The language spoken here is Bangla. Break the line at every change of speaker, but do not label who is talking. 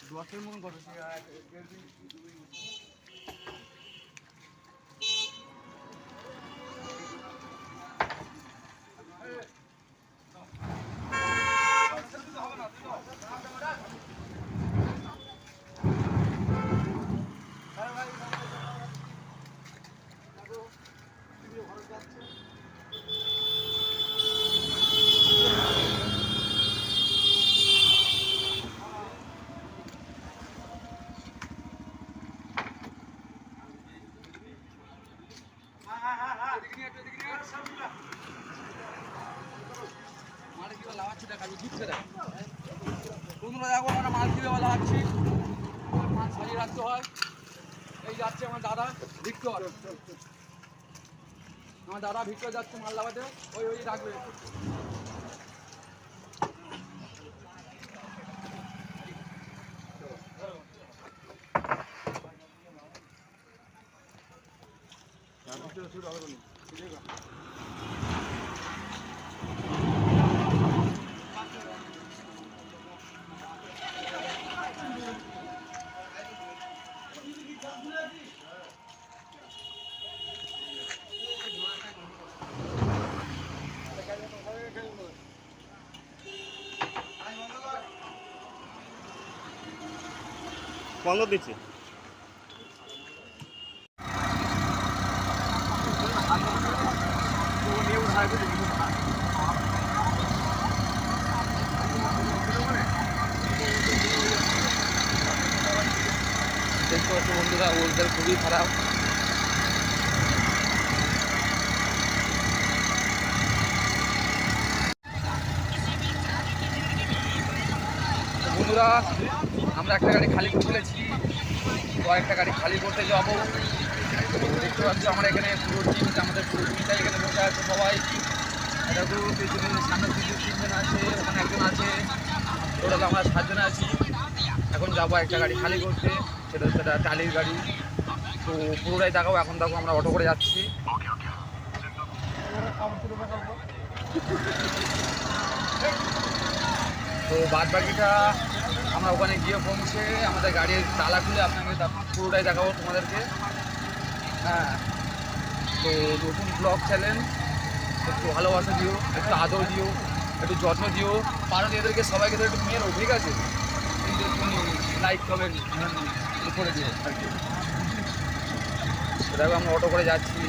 দশের মতন কত বন্ধুরা দেখো আমরা মাল কিভাবে লাগাচ্ছি, মাল সাজিয়ে রাখতে হয়। এই যাচ্ছে আমার দাদা ভিক্টর, আমার দাদা ভিক্টর যাচ্ছে মাল লাগাতে, ওই ওই রাখবে।
বন্ধ দিচ্ছি।
দেখতে পাচ্ছি বন্ধুরা ওয়েদার খুবই খারাপ। বন্ধুরা আমরা একটা গাড়ি খালি করে ফেলেছি, তো একটা গাড়ি খালি করতে যাবো। দেখতে পাচ্ছি আমরা এখানে পুরো টিম, আমাদের পুরো টিমটাই এখানে বসে আছে সবাই। এটা তো পেছনে সামনে কিছু 3 জন আছে, ওখানে একজন আছে, টোটাল আমরা 7 জন আছি। এখন যাবো একটা গাড়ি খালি করতে, সেটা হচ্ছে টালির গাড়ি। তো পুরোটাই দেখাবো। এখন দেখো আমরা অটো করে যাচ্ছি। তো বাদ বাকিটা আমরা ওখানে গিয়ে পৌঁছে আমাদের গাড়ির তালা খুলে আপনাকে পুরোটাই দেখাবো তোমাদেরকে। হ্যাঁ, তো নতুন ব্লগ চ্যানেল, একটু ভালোবাসা দিও, একটু আদর দিও, একটু যত্ন দিও, কারণ এদেরকে সবাইকে তো একটু মেয়েরও, ঠিক আছে? লাইক কমেন্ট করে দিও আর কি। দেখো আমরা অটো করে যাচ্ছি।